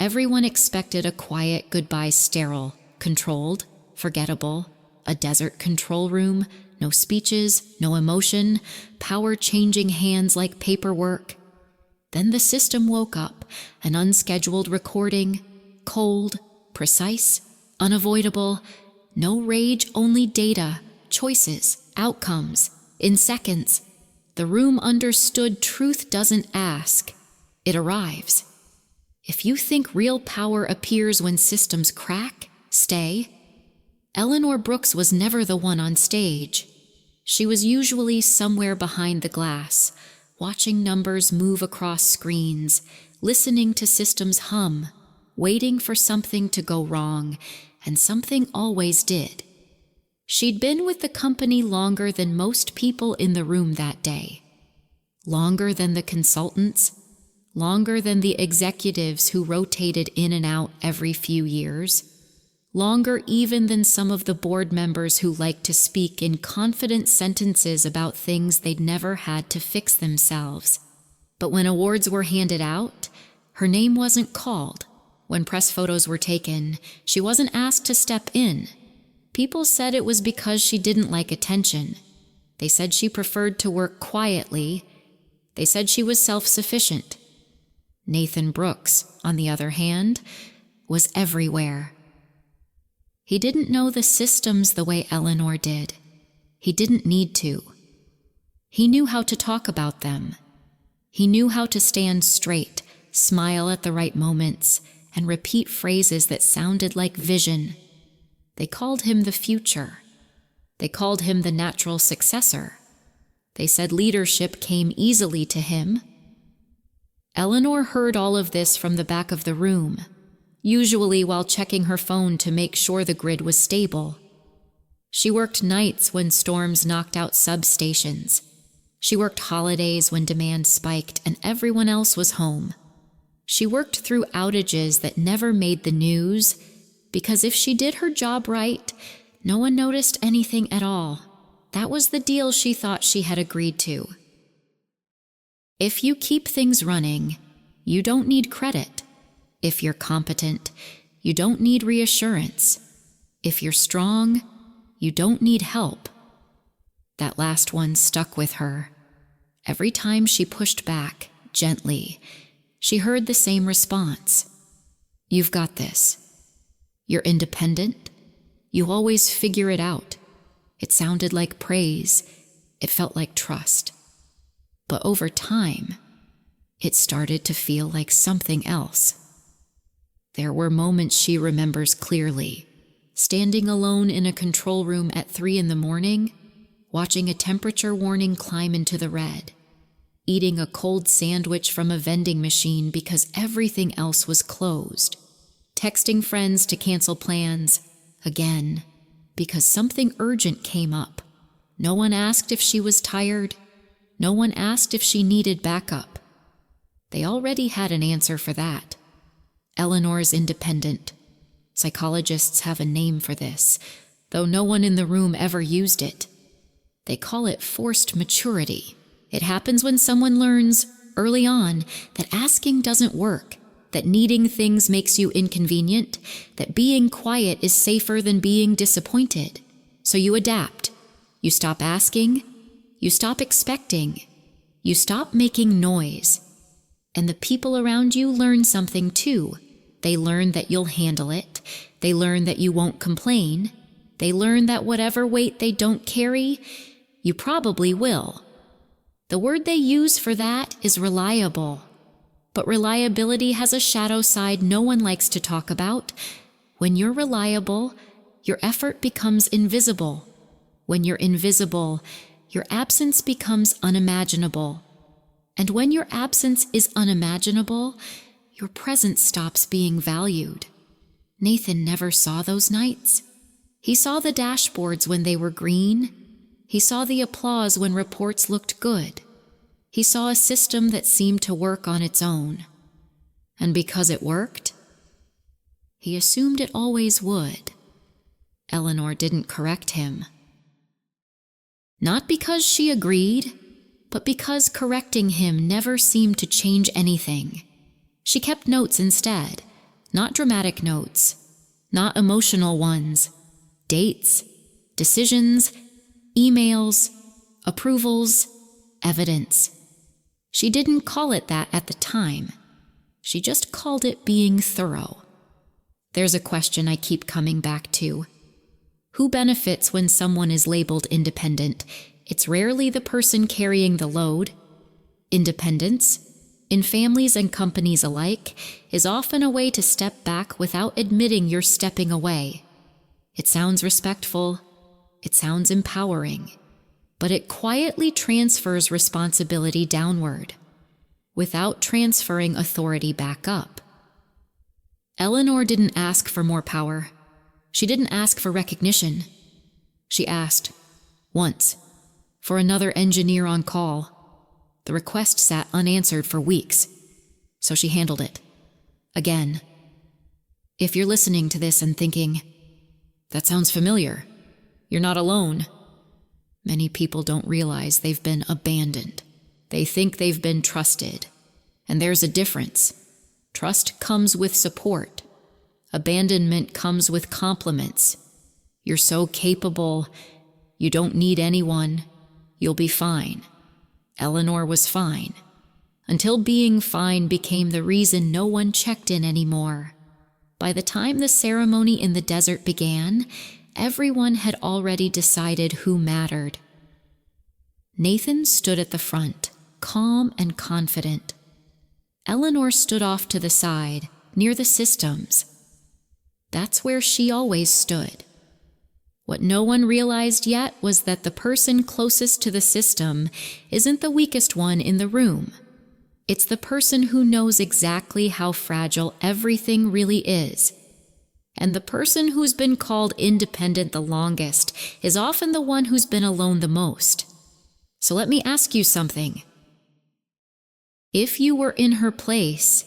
Everyone expected a quiet goodbye, sterile, controlled, forgettable, a desert control room, no speeches, no emotion, power changing hands like paperwork. Then the system woke up, an unscheduled recording, cold, precise, unavoidable, no rage, only data, choices, outcomes, in seconds. The room understood truth doesn't ask, it arrives. If you think real power appears when systems crack, stay. Eleanor Brooks was never the one on stage. She was usually somewhere behind the glass, watching numbers move across screens, listening to systems hum, waiting for something to go wrong, and something always did. She'd been with the company longer than most people in the room that day. Longer than the consultants, longer than the executives who rotated in and out every few years, longer even than some of the board members who liked to speak in confident sentences about things they'd never had to fix themselves. But when awards were handed out, her name wasn't called. When press photos were taken, she wasn't asked to step in. People said it was because she didn't like attention. They said she preferred to work quietly. They said she was self-sufficient. Nathan Brooks, on the other hand, was everywhere. He didn't know the systems the way Eleanor did. He didn't need to. He knew how to talk about them. He knew how to stand straight, smile at the right moments, and repeat phrases that sounded like vision. They called him the future. They called him the natural successor. They said leadership came easily to him. Eleanor heard all of this from the back of the room, usually while checking her phone to make sure the grid was stable. She worked nights when storms knocked out substations. She worked holidays when demand spiked and everyone else was home. She worked through outages that never made the news, because if she did her job right, no one noticed anything at all. That was the deal she thought she had agreed to. If you keep things running, you don't need credit. If you're competent, you don't need reassurance. If you're strong, you don't need help. That last one stuck with her. Every time she pushed back, gently, she heard the same response. You've got this. You're independent. You always figure it out. It sounded like praise. It felt like trust. But over time, it started to feel like something else. There were moments she remembers clearly, standing alone in a control room at 3 a.m, watching a temperature warning climb into the red, eating a cold sandwich from a vending machine because everything else was closed, texting friends to cancel plans, again, because something urgent came up. No one asked if she was tired. No one asked if she needed backup. They already had an answer for that. Eleanor's independent. Psychologists have a name for this, though no one in the room ever used it. They call it forced maturity. It happens when someone learns, early on, that asking doesn't work, that needing things makes you inconvenient, that being quiet is safer than being disappointed. So you adapt. You stop asking. You stop expecting. You stop making noise. And the people around you learn something too. They learn that you'll handle it. They learn that you won't complain. They learn that whatever weight they don't carry, you probably will. The word they use for that is reliable. But reliability has a shadow side no one likes to talk about. When you're reliable, your effort becomes invisible. When you're invisible, your absence becomes unimaginable. And when your absence is unimaginable, your presence stops being valued. Nathan never saw those nights. He saw the dashboards when they were green. He saw the applause when reports looked good. He saw a system that seemed to work on its own. And because it worked, he assumed it always would. Eleanor didn't correct him. Not because she agreed, but because correcting him never seemed to change anything. She kept notes instead, Not dramatic notes, not emotional ones, dates, decisions, emails, approvals, evidence. She didn't call it that at the time. She just called it being thorough. There's a question I keep coming back to. Who benefits when someone is labeled independent? It's rarely the person carrying the load. Independence, in families and companies alike, is often a way to step back without admitting you're stepping away. It sounds respectful, it sounds empowering, but it quietly transfers responsibility downward, without transferring authority back up. Eleanor didn't ask for more power. She didn't ask for recognition. She asked, once, for another engineer on call. The request sat unanswered for weeks, so she handled it. Again. If you're listening to this and thinking, that sounds familiar, you're not alone. Many people don't realize they've been abandoned. They think they've been trusted. And there's a difference. Trust comes with support. Abandonment comes with compliments. You're so capable. You don't need anyone. You'll be fine. Eleanor was fine. Until being fine became the reason no one checked in anymore. By the time the ceremony in the desert began, everyone had already decided who mattered. Nathan stood at the front, calm and confident. Eleanor stood off to the side, near the systems. That's where she always stood. What no one realized yet was that the person closest to the system isn't the weakest one in the room. It's the person who knows exactly how fragile everything really is. And the person who's been called independent the longest is often the one who's been alone the most. So let me ask you something. If you were in her place,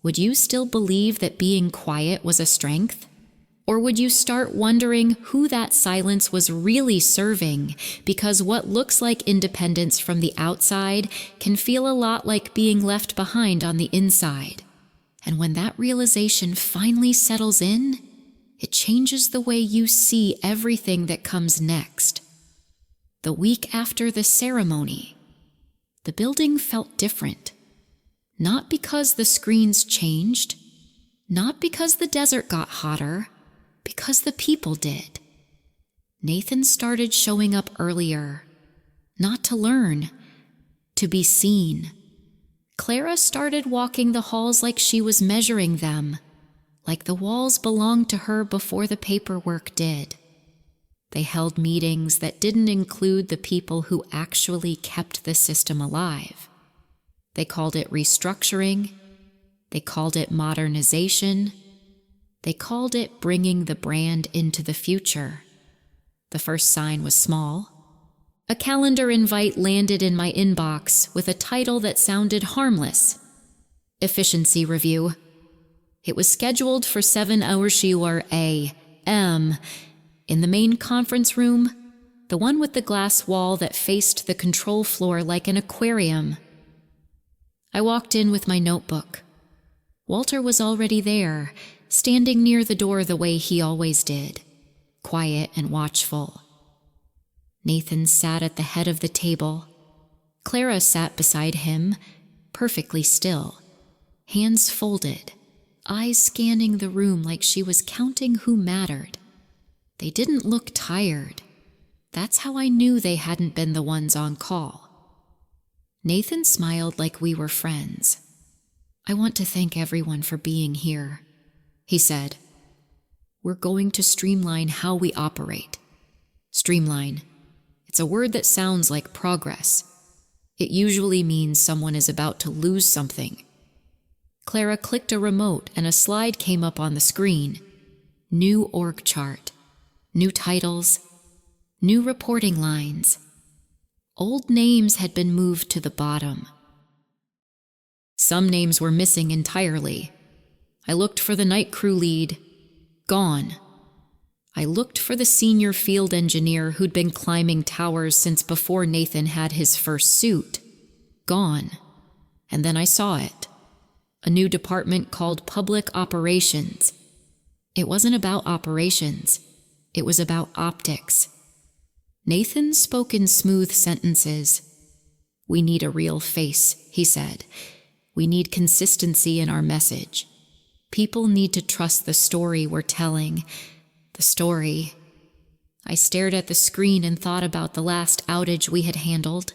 would you still believe that being quiet was a strength? Or would you start wondering who that silence was really serving, because what looks like independence from the outside can feel a lot like being left behind on the inside? And when that realization finally settles in, it changes the way you see everything that comes next. The week after the ceremony, the building felt different. Not because the screens changed, not because the desert got hotter, because the people did. Nathan started showing up earlier, not to learn, to be seen. Clara started walking the halls like she was measuring them, like the walls belonged to her before the paperwork did. They held meetings that didn't include the people who actually kept the system alive. They called it restructuring. They called it modernization. They called it bringing the brand into the future. The first sign was small. A calendar invite landed in my inbox with a title that sounded harmless. Efficiency Review. It was scheduled for 7:00 a.m. in the main conference room, the one with the glass wall that faced the control floor like an aquarium. I walked in with my notebook. Walter was already there, standing near the door the way he always did, quiet and watchful. Nathan sat at the head of the table. Clara sat beside him, perfectly still, hands folded, eyes scanning the room like she was counting who mattered. They didn't look tired. That's how I knew they hadn't been the ones on call. Nathan smiled like we were friends. I want to thank everyone for being here, he said. We're going to streamline how we operate. Streamline. It's a word that sounds like progress. It usually means someone is about to lose something. Clara clicked a remote and a slide came up on the screen. New org chart. New titles. New reporting lines. Old names had been moved to the bottom. Some names were missing entirely. I looked for the night crew lead. Gone. I looked for the senior field engineer who'd been climbing towers since before Nathan had his first suit. Gone. And then I saw it. A new department called Public Operations. It wasn't about operations. It was about optics. Nathan spoke in smooth sentences. "We need a real face," he said. "We need consistency in our message. People need to trust the story we're telling. The story." I stared at the screen and thought about the last outage we had handled.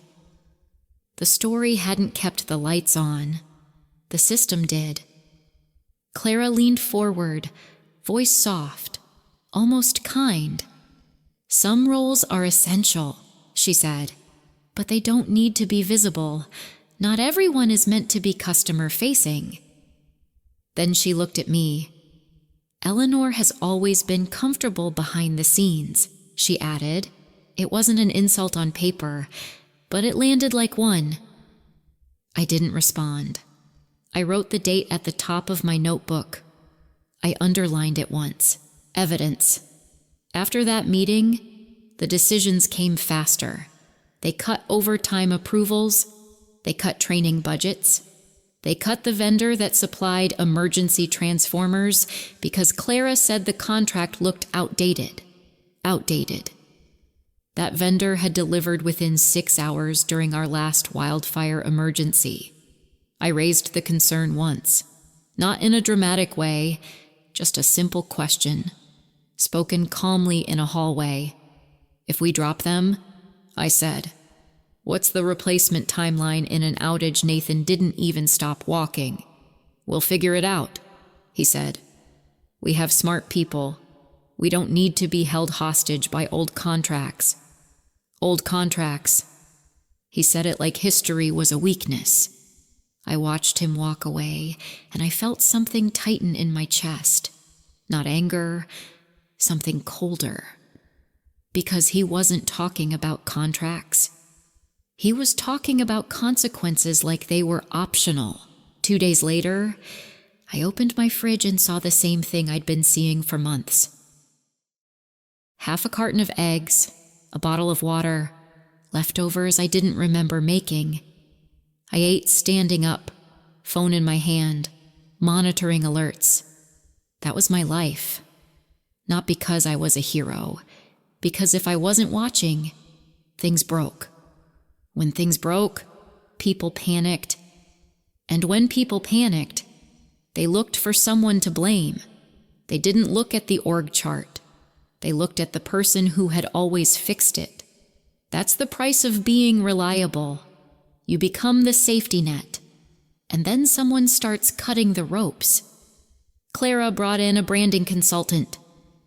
The story hadn't kept the lights on. The system did. Clara leaned forward, voice soft, almost kind. "Some roles are essential," she said, "but they don't need to be visible. Not everyone is meant to be customer-facing." Then she looked at me. "Eleanor has always been comfortable behind the scenes," she added. It wasn't an insult on paper, but it landed like one. I didn't respond. I wrote the date at the top of my notebook. I underlined it once. Evidence. After that meeting, the decisions came faster. They cut overtime approvals. They cut training budgets. They cut the vendor that supplied emergency transformers because Clara said the contract looked outdated. Outdated. That vendor had delivered within 6 hours during our last wildfire emergency. I raised the concern once, not in a dramatic way, just a simple question, spoken calmly in a hallway. "If we drop them," I said, "what's the replacement timeline in an outage Nathan didn't even stop walking?" "We'll figure it out," he said. "We have smart people. We don't need to be held hostage by old contracts." Old contracts. He said it like history was a weakness. I watched him walk away, and I felt something tighten in my chest. Not anger, something colder. Because he wasn't talking about contracts. He was talking about consequences like they were optional. 2 days later, I opened my fridge and saw the same thing I'd been seeing for months. Half a carton of eggs, a bottle of water, leftovers I didn't remember making. I ate standing up, phone in my hand, monitoring alerts. That was my life. Not because I was a hero, because if I wasn't watching, things broke. When things broke, people panicked. And when people panicked, they looked for someone to blame. They didn't look at the org chart. They looked at the person who had always fixed it. That's the price of being reliable. You become the safety net, and then someone starts cutting the ropes. Clara brought in a branding consultant,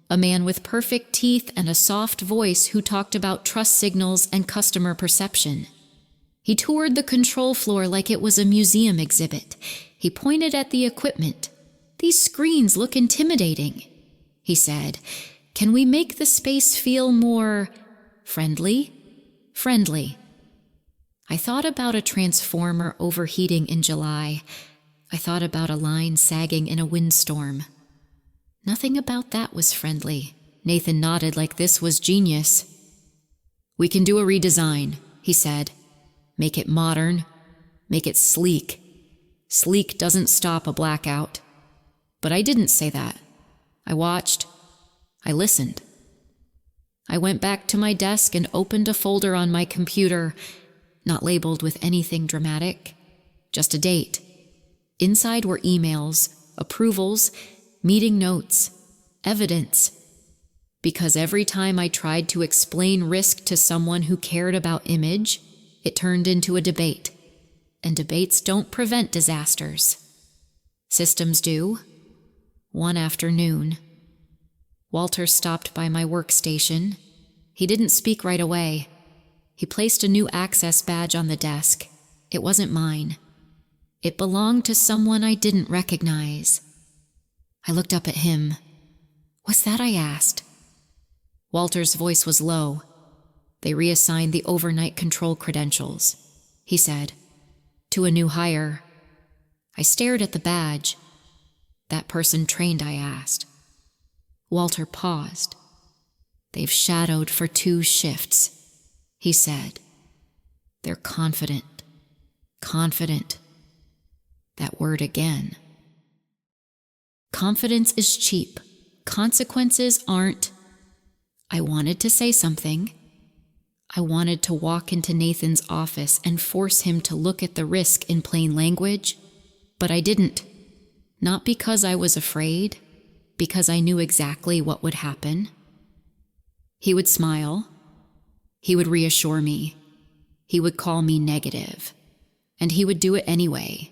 a man with perfect teeth and a soft voice who talked about trust signals and customer perception. He toured the control floor like it was a museum exhibit. He pointed at the equipment. "These screens look intimidating," he said. "Can we make the space feel more friendly?" Friendly. I thought about a transformer overheating in July. I thought about a line sagging in a windstorm. Nothing about that was friendly. Nathan nodded like this was genius. "We can do a redesign," he said. "Make it modern. Make it sleek. Sleek doesn't stop a blackout." But I didn't say that. I watched. I listened. I went back to my desk and opened a folder on my computer, not labeled with anything dramatic, just a date. Inside were emails, approvals, meeting notes, evidence. Because every time I tried to explain risk to someone who cared about image, it turned into a debate. And debates don't prevent disasters. Systems do. One afternoon, Walter stopped by my workstation. He didn't speak right away. He placed a new access badge on the desk. It wasn't mine. It belonged to someone I didn't recognize. I looked up at him. "What's that?" I asked. Walter's voice was low. "They reassigned the overnight control credentials," he said, "to a new hire." I stared at the badge. "That person trained?" I asked. Walter paused. "They've shadowed for 2 shifts, he said. "They're confident. Confident." That word again. Confidence is cheap. Consequences aren't. I wanted to say something. I wanted to walk into Nathan's office and force him to look at the risk in plain language, but I didn't. Not because I was afraid, because I knew exactly what would happen. He would smile. He would reassure me. He would call me negative. And he would do it anyway.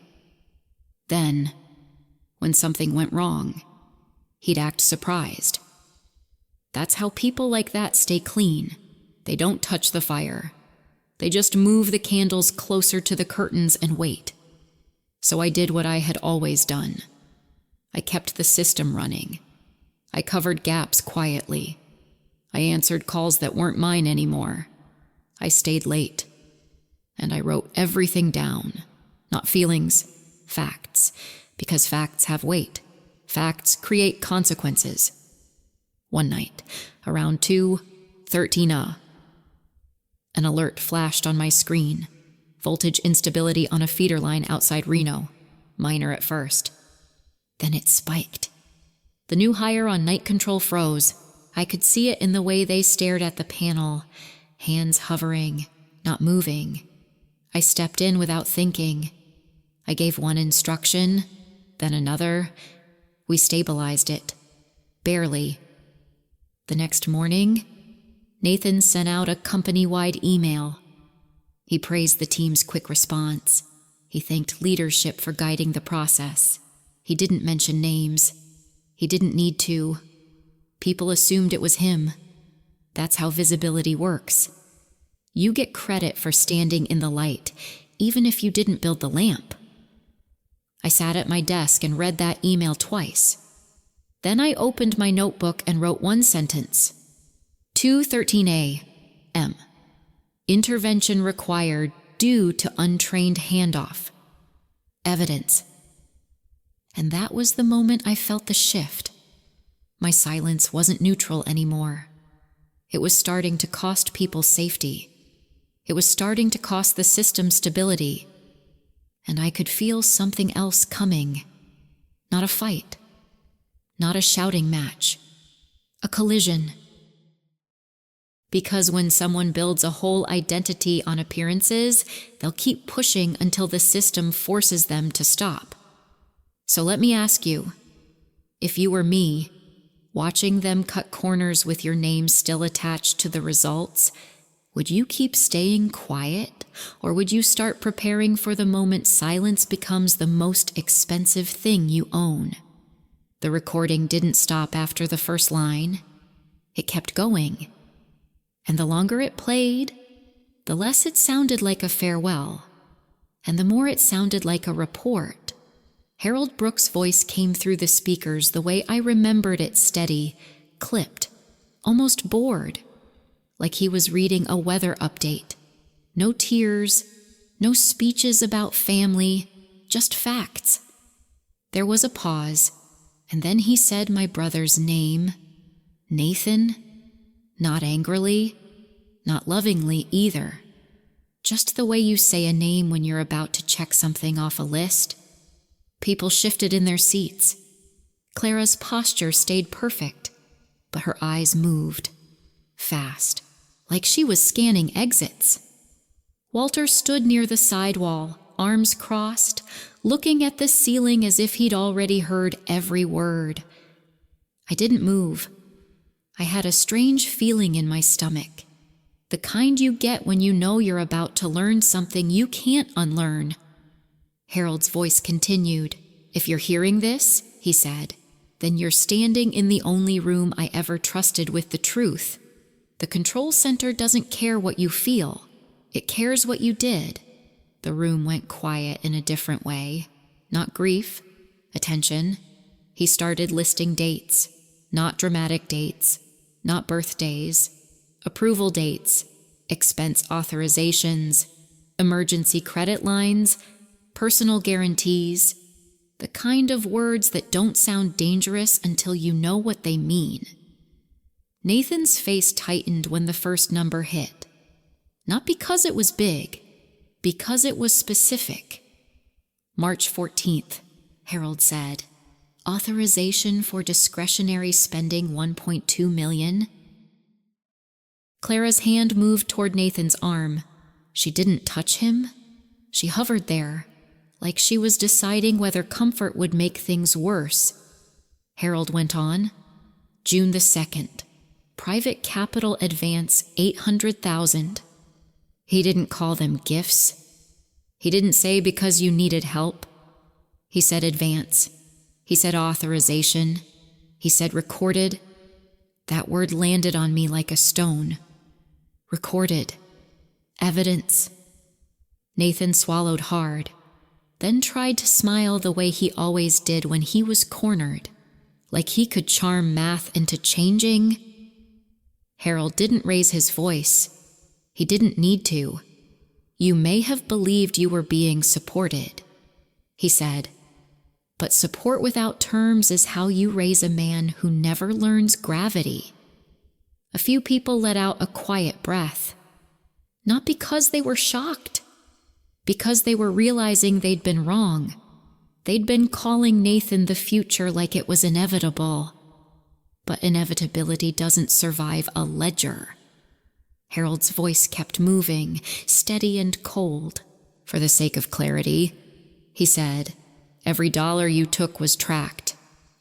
Then, when something went wrong, he'd act surprised. That's how people like that stay clean. They don't touch the fire. They just move the candles closer to the curtains and wait. So I did what I had always done. I kept the system running. I covered gaps quietly. I answered calls that weren't mine anymore. I stayed late. And I wrote everything down. Not feelings, facts. Because facts have weight. Facts create consequences. One night, around 2:13 an alert flashed on my screen. Voltage instability on a feeder line outside Reno. Minor at first. Then it spiked. The new heir on night control froze. I could see it in the way they stared at the panel. Hands hovering, not moving. I stepped in without thinking. I gave one instruction, then another. We stabilized it. Barely. The next morning, Nathan sent out a company-wide email. He praised the team's quick response. He thanked leadership for guiding the process. He didn't mention names. He didn't need to. People assumed it was him. That's how visibility works. You get credit for standing in the light, even if you didn't build the lamp. I sat at my desk and read that email twice. Then I opened my notebook and wrote one sentence. 2:13 M. Intervention required due to untrained handoff. Evidence. And that was the moment I felt the shift. My silence wasn't neutral anymore. It was starting to cost people safety. It was starting to cost the system stability. And I could feel something else coming. Not a fight. Not a shouting match. A collision. Because when someone builds a whole identity on appearances, they'll keep pushing until the system forces them to stop. So let me ask you, if you were me, watching them cut corners with your name still attached to the results, would you keep staying quiet, or would you start preparing for the moment silence becomes the most expensive thing you own? The recording didn't stop after the first line. It kept going. And the longer it played, the less it sounded like a farewell, and the more it sounded like a report. Harold Brooks' voice came through the speakers the way I remembered it, steady, clipped, almost bored, like he was reading a weather update. No tears, no speeches about family, just facts. There was a pause, and then he said my brother's name, Nathan, not angrily, not lovingly either. Just the way you say a name when you're about to check something off a list. People shifted in their seats. Clara's posture stayed perfect, but her eyes moved, fast, like she was scanning exits. Walter stood near the sidewall, arms crossed, looking at the ceiling as if he'd already heard every word. I didn't move. I had a strange feeling in my stomach, the kind you get when you know you're about to learn something you can't unlearn. Harold's voice continued. If you're hearing this, he said, then you're standing in the only room I ever trusted with the truth. The control center doesn't care what you feel. It cares what you did. The room went quiet in a different way. Not grief, attention. He started listing dates, not dramatic dates, not birthdays, approval dates, expense authorizations, emergency credit lines, personal guarantees, the kind of words that don't sound dangerous until you know what they mean. Nathan's face tightened when the first number hit. Not because it was big, because it was specific. March 14th, Harold said. Authorization for discretionary spending $1.2 million. Clara's hand moved toward Nathan's arm. She didn't touch him. She hovered there, like she was deciding whether comfort would make things worse. Harold went on. June the 2nd. Private capital advance $800,000. He didn't call them gifts. He didn't say because you needed help. He said advance. He said authorization. He said recorded. That word landed on me like a stone. Recorded. Evidence. Nathan swallowed hard, then tried to smile the way he always did when he was cornered, like he could charm math into changing. Harold didn't raise his voice. He didn't need to. You may have believed you were being supported, he said, but support without terms is how you raise a man who never learns gravity. A few people let out a quiet breath, not because they were shocked, because they were realizing they'd been wrong. They'd been calling Nathan the future like it was inevitable, but inevitability doesn't survive a ledger. Harold's voice kept moving, steady and cold. For the sake of clarity, he said, every dollar you took was tracked.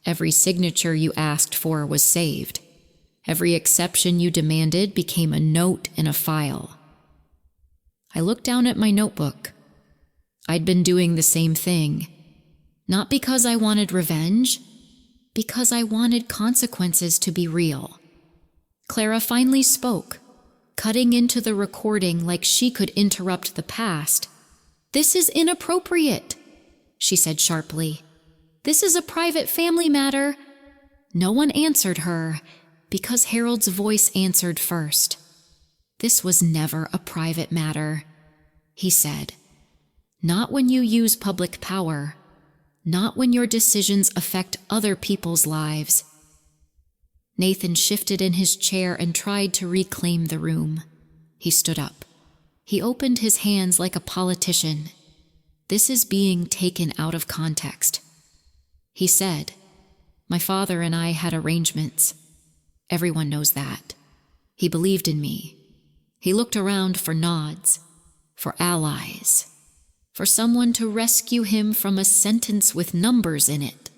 Every signature you asked for was saved. Every exception you demanded became a note in a file. I looked down at my notebook. I'd been doing the same thing. Not because I wanted revenge, because I wanted consequences to be real. Clara finally spoke, cutting into the recording like she could interrupt the past. This is inappropriate, she said sharply. This is a private family matter. No one answered her, because Harold's voice answered first. This was never a private matter, he said. Not when you use public power. Not when your decisions affect other people's lives. Nathan shifted in his chair and tried to reclaim the room. He stood up. He opened his hands like a politician. This is being taken out of context. He said, my father and I had arrangements. Everyone knows that. He believed in me. He looked around for nods, for allies, for someone to rescue him from a sentence with numbers in it.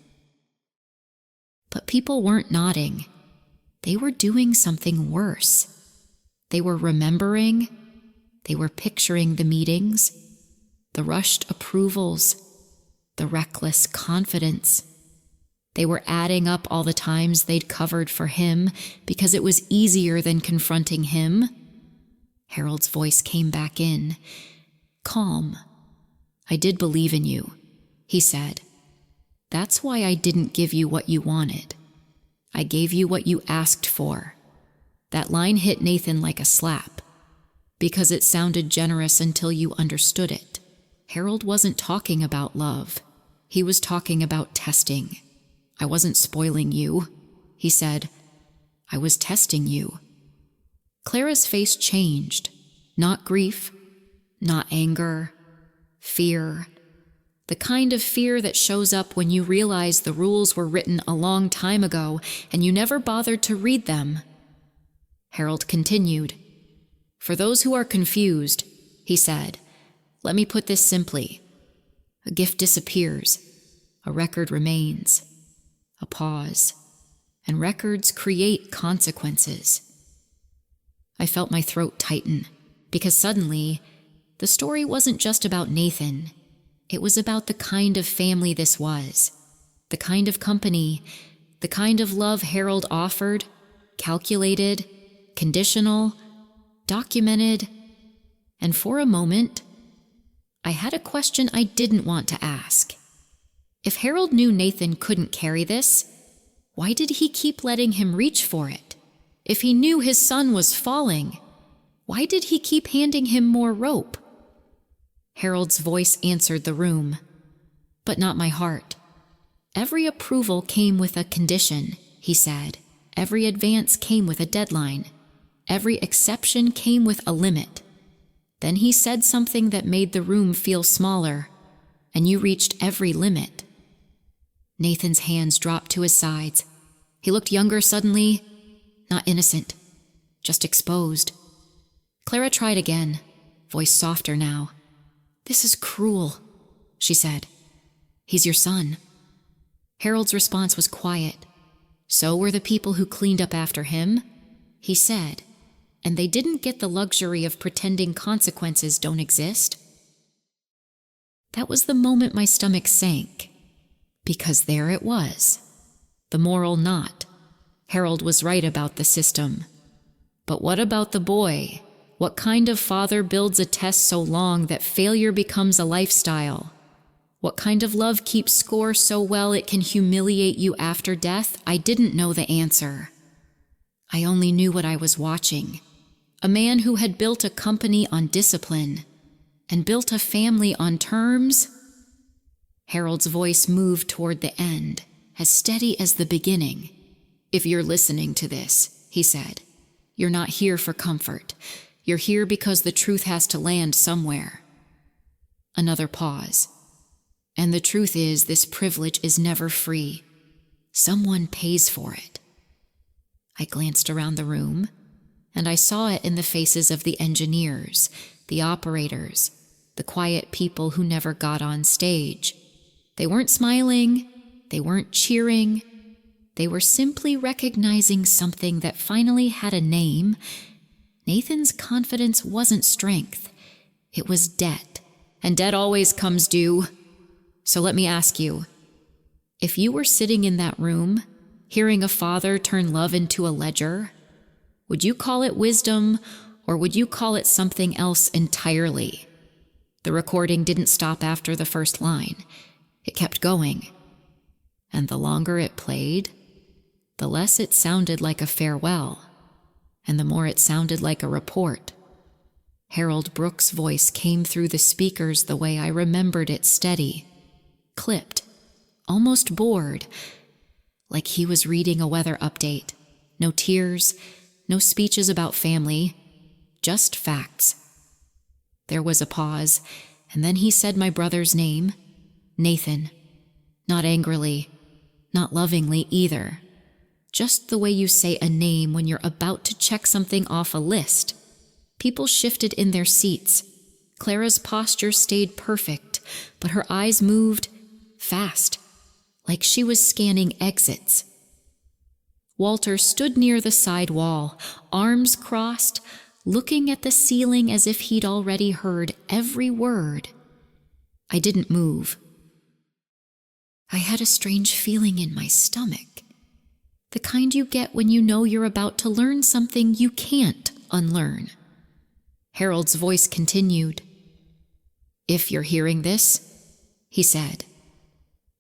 But people weren't nodding. They were doing something worse. They were remembering. They were picturing the meetings, the rushed approvals, the reckless confidence. They were adding up all the times they'd covered for him because it was easier than confronting him. Harold's voice came back in. Calm. I did believe in you, he said. That's why I didn't give you what you wanted. I gave you what you asked for. That line hit Nathan like a slap, because it sounded generous until you understood it. Harold wasn't talking about love. He was talking about testing. I wasn't spoiling you, he said. I was testing you. Clara's face changed. Not grief, not anger, fear. The kind of fear that shows up when you realize the rules were written a long time ago and you never bothered to read them. Harold continued. For those who are confused, he said, let me put this simply. A gift disappears. A record remains. A pause. And records create consequences. I felt my throat tighten, because suddenly, the story wasn't just about Nathan. It was about the kind of family this was, the kind of company, the kind of love Harold offered, calculated, conditional, documented, and for a moment, I had a question I didn't want to ask. If Harold knew Nathan couldn't carry this, why did he keep letting him reach for it? If he knew his son was falling, why did he keep handing him more rope? Harold's voice answered the room, but not my heart. Every approval came with a condition, he said. Every advance came with a deadline. Every exception came with a limit. Then he said something that made the room feel smaller. and you reached every limit." Nathan's hands dropped to his sides. He looked younger suddenly, not innocent, just exposed. Clara tried again, voice softer now. "This is cruel," she said. "He's your son." Harold's response was quiet. "So were the people who cleaned up after him," he said, "and they didn't get the luxury of pretending consequences don't exist." That was the moment my stomach sank, because there it was, the moral knot. Harold was right about the system. But what about the boy? What kind of father builds a test so long that failure becomes a lifestyle? What kind of love keeps score so well it can humiliate you after death? I didn't know the answer. I only knew what I was watching. A man who had built a company on discipline and built a family on terms. Harold's voice moved toward the end, as steady as the beginning. "If you're listening to this," he said, "you're not here for comfort. You're here because the truth has to land somewhere." Another pause. "And the truth is, this privilege is never free. Someone pays for it." I glanced around the room, and I saw it in the faces of the engineers, the operators, the quiet people who never got on stage. They weren't smiling, they weren't cheering, they were simply recognizing something that finally had a name. Nathan's confidence wasn't strength, it was debt, and debt always comes due. So let me ask you, if you were sitting in that room, hearing a father turn love into a ledger, would you call it wisdom, or would you call it something else entirely? The recording didn't stop after the first line. It kept going. And the longer it played, the less it sounded like a farewell, and the more it sounded like a report. Harold Brooks' voice came through the speakers the way I remembered it, steady, clipped, almost bored, like he was reading a weather update. No tears, no speeches about family, just facts. There was a pause, and then he said my brother's name, Nathan. Not angrily, not lovingly either. Just the way you say a name when you're about to check something off a list. People shifted in their seats. Clara's posture stayed perfect, but her eyes moved fast, like she was scanning exits. Walter stood near the side wall, arms crossed, looking at the ceiling as if he'd already heard every word. I didn't move. I had a strange feeling in my stomach, the kind you get when you know you're about to learn something you can't unlearn. Harold's voice continued. "If you're hearing this," he said,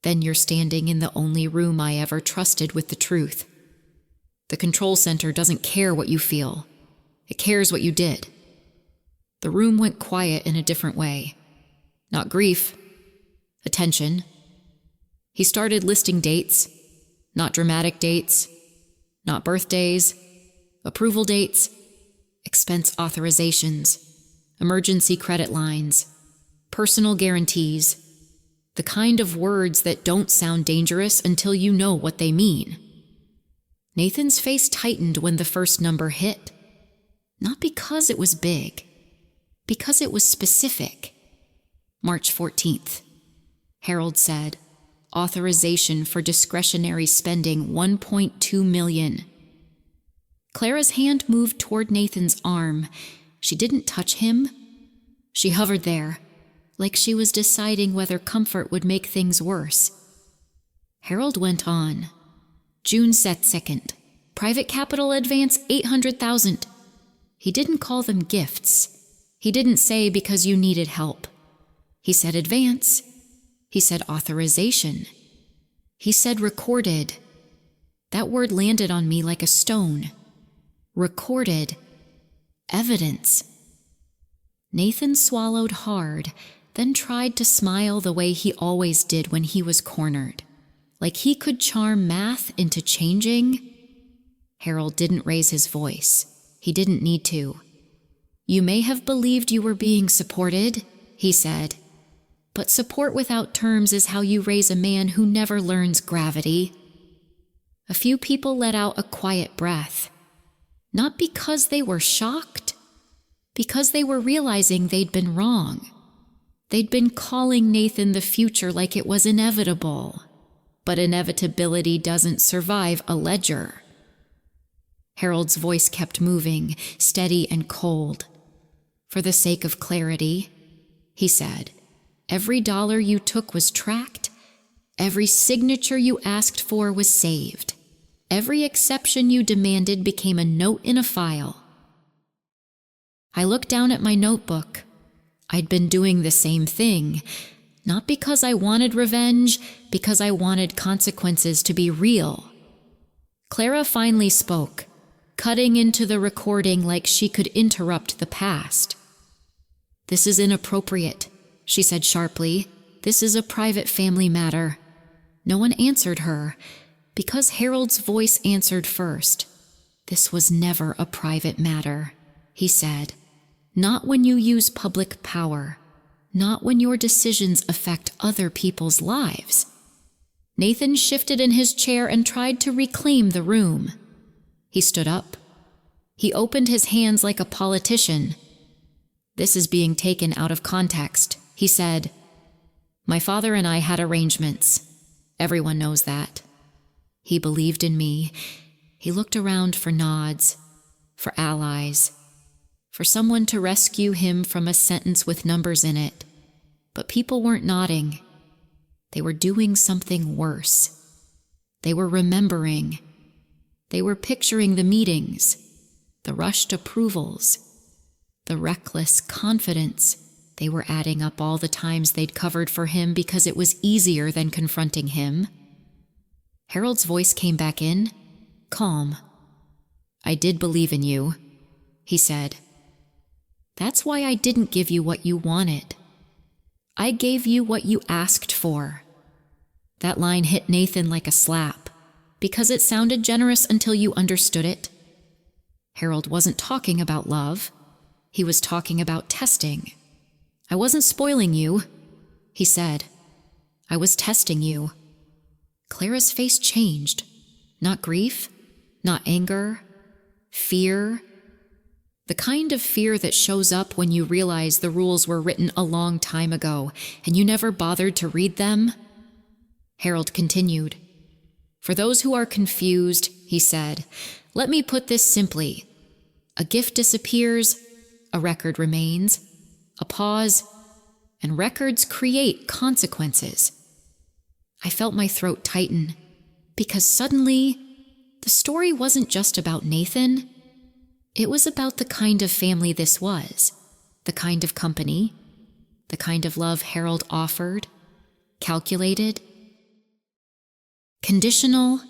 "then you're standing in the only room I ever trusted with the truth. The control center doesn't care what you feel. It cares what you did." The room went quiet in a different way. Not grief, attention. He started listing dates, not dramatic dates, not birthdays, approval dates, expense authorizations, emergency credit lines, personal guarantees, the kind of words that don't sound dangerous until you know what they mean. Nathan's face tightened when the first number hit. Not because it was big, because it was specific. March 14th. Harold said, authorization for discretionary spending $1.2 million. Clara's hand moved toward Nathan's arm. She didn't touch him. She hovered there, like she was deciding whether comfort would make things worse. Harold went on. June 2nd. Private capital advance $800,000. He didn't call them gifts. He didn't say because you needed help. He said advance. He said authorization. He said recorded. That word landed on me like a stone. Recorded. Evidence. Nathan swallowed hard, then tried to smile the way he always did when he was cornered. Like he could charm math into changing. Harold didn't raise his voice. He didn't need to. You may have believed you were being supported, he said. But support without terms is how you raise a man who never learns gravity. A few people let out a quiet breath, not because they were shocked, because they were realizing they'd been wrong. They'd been calling Nathan the future like it was inevitable, but inevitability doesn't survive a ledger. Harold's voice kept moving, steady and cold. For the sake of clarity, he said, every dollar you took was tracked. Every signature you asked for was saved. Every exception you demanded became a note in a file. I looked down at my notebook. I'd been doing the same thing, not because I wanted revenge, because I wanted consequences to be real. Clara finally spoke, cutting into the recording like she could interrupt the past. "This is inappropriate," she said sharply. "This is a private family matter." No one answered her, because Harold's voice answered first. "This was never a private matter," he said. "Not when you use public power. Not when your decisions affect other people's lives." Nathan shifted in his chair and tried to reclaim the room. He stood up. He opened his hands like a politician. "This is being taken out of context," he said. "My father and I had arrangements. Everyone knows that. He believed in me." He looked around for nods, for allies, for someone to rescue him from a sentence with numbers in it. But people weren't nodding. They were doing something worse. They were remembering. They were picturing the meetings, the rushed approvals, the reckless confidence. They were adding up all the times they'd covered for him because it was easier than confronting him. Harold's voice came back in, calm. "I did believe in you," he said. "That's why I didn't give you what you wanted. I gave you what you asked for." That line hit Nathan like a slap, because it sounded generous until you understood it. Harold wasn't talking about love. He was talking about testing. "I wasn't spoiling you," he said. "I was testing you." Clara's face changed. Not grief, not anger, fear. The kind of fear that shows up when you realize the rules were written a long time ago and you never bothered to read them. Harold continued. "For those who are confused," he said, "let me put this simply. A gift disappears, a record remains, a pause, and records create consequences." I felt my throat tighten, because suddenly, the story wasn't just about Nathan. It was about the kind of family this was, the kind of company, the kind of love Harold offered, calculated, conditional,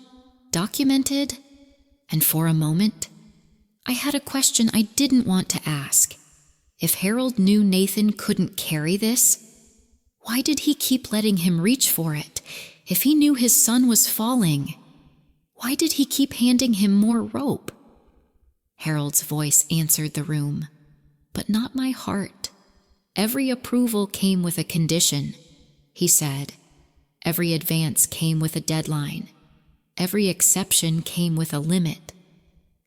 documented, and for a moment, I had a question I didn't want to ask. If Harold knew Nathan couldn't carry this, why did he keep letting him reach for it? If he knew his son was falling, why did he keep handing him more rope? Harold's voice answered the room, but not my heart. "Every approval came with a condition," he said. "Every advance came with a deadline. Every exception came with a limit."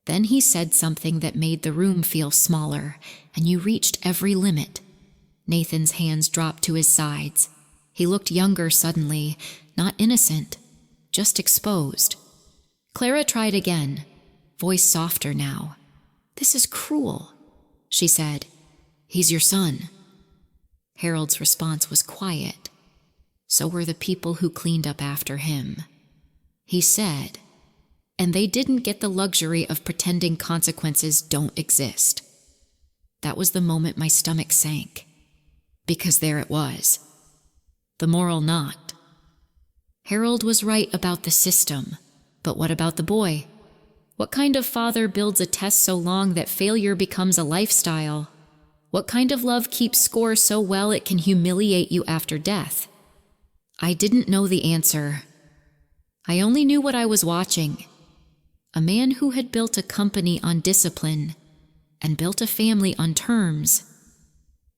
Then he said something that made the room feel smaller, and you reached every limit. Nathan's hands dropped to his sides. He looked younger suddenly, not innocent, just exposed. Clara tried again, voice softer now. "This is cruel," she said. "He's your son." Harold's response was quiet. So were the people who cleaned up after him. He said, "And they didn't get the luxury of pretending consequences don't exist." That was the moment my stomach sank. Because there it was. The moral knot. Harold was right about the system, but what about the boy? What kind of father builds a test so long that failure becomes a lifestyle? What kind of love keeps score so well it can humiliate you after death? I didn't know the answer. I only knew what I was watching. A man who had built a company on discipline and built a family on terms.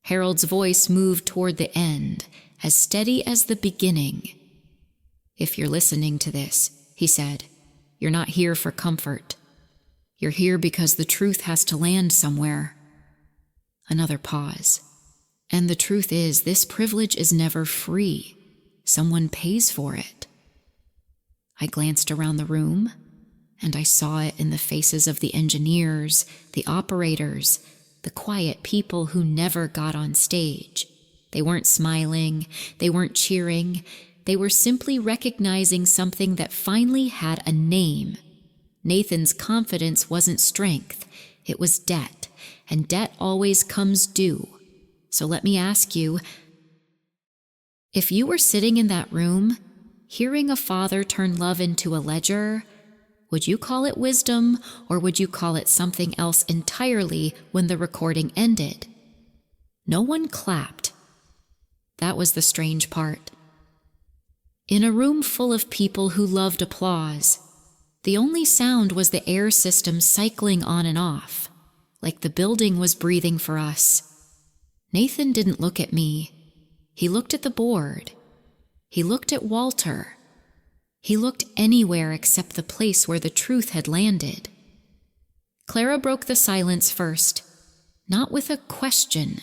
Harold's voice moved toward the end, as steady as the beginning. "If you're listening to this," he said, "you're not here for comfort. You're here because the truth has to land somewhere." Another pause. "And the truth is, this privilege is never free. Someone pays for it." I glanced around the room, and I saw it in the faces of the engineers, the operators, the quiet people who never got on stage. They weren't smiling, they weren't cheering, they were simply recognizing something that finally had a name. Nathan's confidence wasn't strength, it was debt, and debt always comes due. So let me ask you, if you were sitting in that room, hearing a father turn love into a ledger, would you call it wisdom, or would you call it something else entirely when the recording ended? No one clapped. That was the strange part. In a room full of people who loved applause, the only sound was the air system cycling on and off, like the building was breathing for us. Nathan didn't look at me. He looked at the board. He looked at Walter. He looked anywhere except the place where the truth had landed. Clara broke the silence first, not with a question,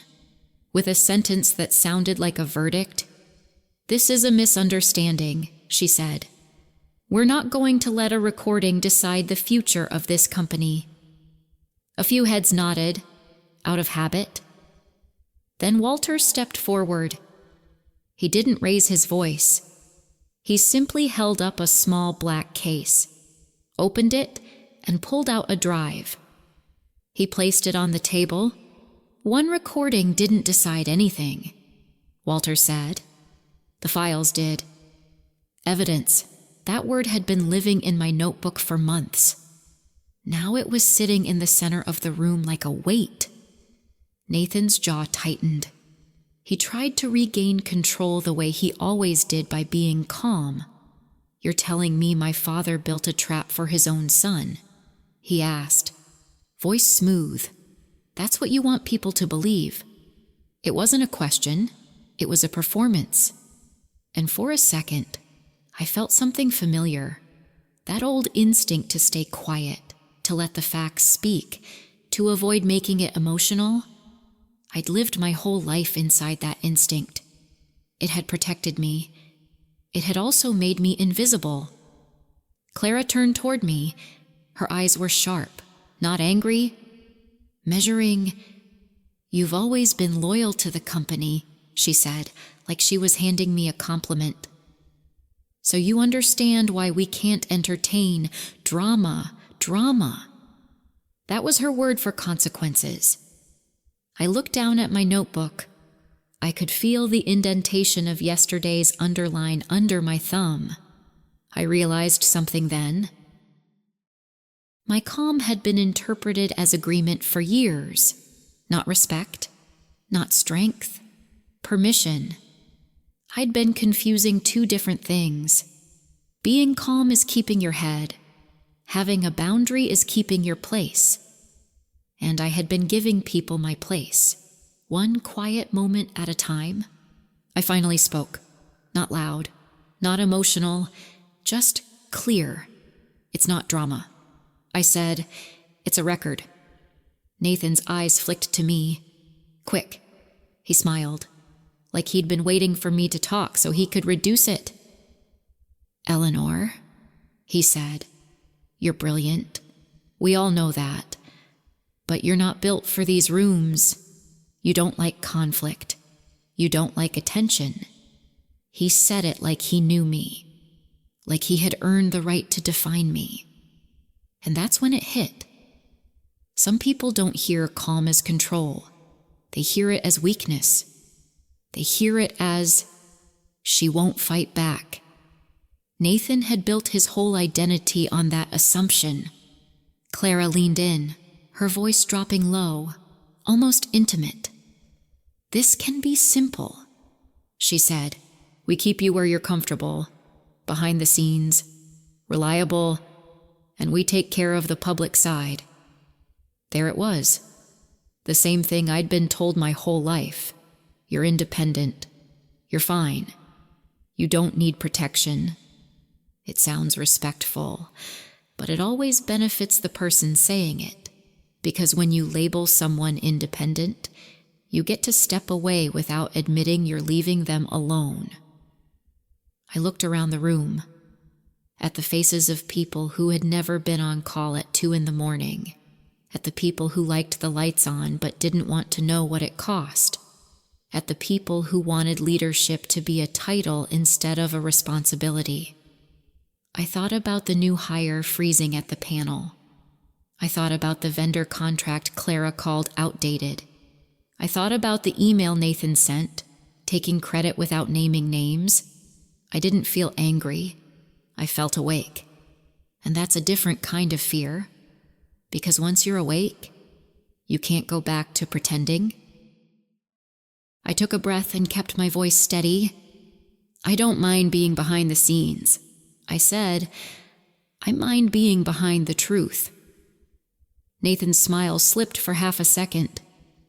with a sentence that sounded like a verdict. "This is a misunderstanding," she said. "We're not going to let a recording decide the future of this company." A few heads nodded, out of habit. Then Walter stepped forward. He didn't raise his voice. He simply held up a small black case, opened it, and pulled out a drive. He placed it on the table. "One recording didn't decide anything," Walter said. "The files did." Evidence. That word had been living in my notebook for months. Now it was sitting in the center of the room like a weight. Nathan's jaw tightened. He tried to regain control the way he always did, by being calm. "You're telling me my father built a trap for his own son?" he asked, voice smooth. "That's what you want people to believe." It wasn't a question, it was a performance. And for a second, I felt something familiar. That old instinct to stay quiet, to let the facts speak, to avoid making it emotional. I'd lived my whole life inside that instinct. It had protected me. It had also made me invisible. Clara turned toward me. Her eyes were sharp, not angry, measuring. "You've always been loyal to the company," she said, like she was handing me a compliment. "So you understand why we can't entertain drama. That was her word for consequences. I looked down at my notebook. I could feel the indentation of yesterday's underline under my thumb. I realized something then. My calm had been interpreted as agreement for years. Not respect, not strength, permission. I'd been confusing two different things. Being calm is keeping your head. Having a boundary is keeping your place. And I had been giving people my place, one quiet moment at a time. I finally spoke, not loud, not emotional, just clear. "It's not drama." I said, "It's a record." Nathan's eyes flicked to me. "Quick." He smiled, like he'd been waiting for me to talk so he could reduce it. "Eleanor," he said, "you're brilliant. We all know that. But you're not built for these rooms. You don't like conflict. You don't like attention." He said it like he knew me, like he had earned the right to define me. And that's when it hit. Some people don't hear calm as control. They hear it as weakness. They hear it as, "She won't fight back." Nathan had built his whole identity on that assumption. Clara leaned in, her voice dropping low, almost intimate. "This can be simple," she said. "We keep you where you're comfortable, behind the scenes, reliable, and we take care of the public side." There it was. The same thing I'd been told my whole life. You're independent. You're fine. You don't need protection. It sounds respectful, but it always benefits the person saying it, because when you label someone independent, you get to step away without admitting you're leaving them alone. I looked around the room, at the faces of people who had never been on call at 2 a.m, at the people who liked the lights on but didn't want to know what it cost, at the people who wanted leadership to be a title instead of a responsibility. I thought about the new hire freezing at the panel. I thought about the vendor contract Clara called outdated. I thought about the email Nathan sent, taking credit without naming names. I didn't feel angry. I felt awake. And that's a different kind of fear, because once you're awake, you can't go back to pretending. I took a breath and kept my voice steady. I don't mind being behind the scenes. I said, I mind being behind the truth. Nathan's smile slipped for half a second.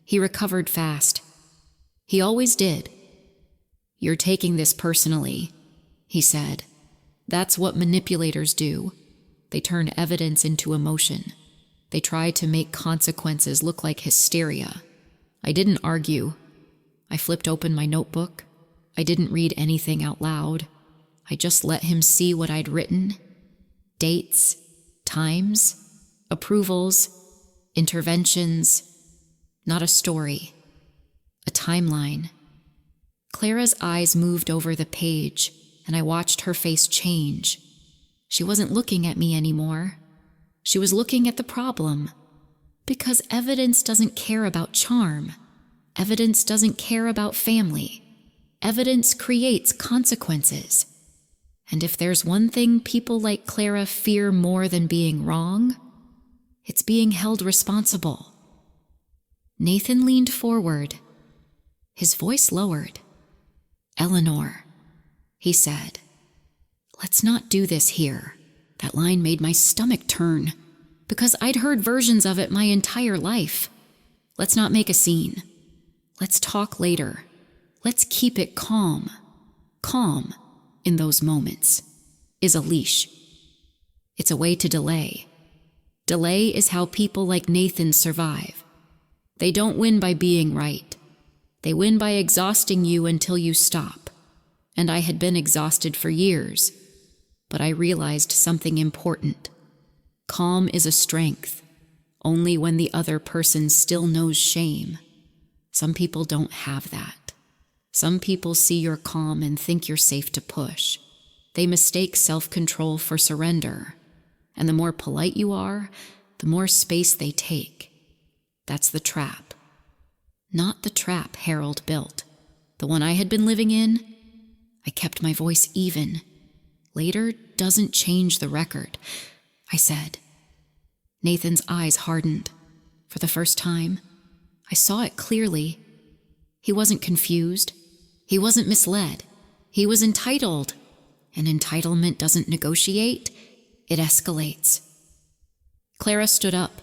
He recovered fast. He always did. You're taking this personally, he said. That's what manipulators do. They turn evidence into emotion. They try to make consequences look like hysteria. I didn't argue. I flipped open my notebook. I didn't read anything out loud. I just let him see what I'd written. Dates, times, approvals, interventions. Not a story. A timeline. Clara's eyes moved over the page, and I watched her face change. She wasn't looking at me anymore. She was looking at the problem. Because evidence doesn't care about charm. Evidence doesn't care about family. Evidence creates consequences. And if there's one thing people like Clara fear more than being wrong, it's being held responsible. Nathan leaned forward. His voice lowered. Eleanor, he said, let's not do this here. That line made my stomach turn, because I'd heard versions of it my entire life. Let's not make a scene. Let's talk later. Let's keep it calm. Calm, in those moments, is a leash. It's a way to delay. Delay is how people like Nathan survive. They don't win by being right. They win by exhausting you until you stop. And I had been exhausted for years, but I realized something important. Calm is a strength, only when the other person still knows shame. Some people don't have that. Some people see your calm and think you're safe to push. They mistake self-control for surrender. And the more polite you are, the more space they take. That's the trap. Not the trap Harold built. The one I had been living in. I kept my voice even. Later doesn't change the record, I said. Nathan's eyes hardened. For the first time, I saw it clearly. He wasn't confused. He wasn't misled. He was entitled. And entitlement doesn't negotiate, it escalates. Clara stood up.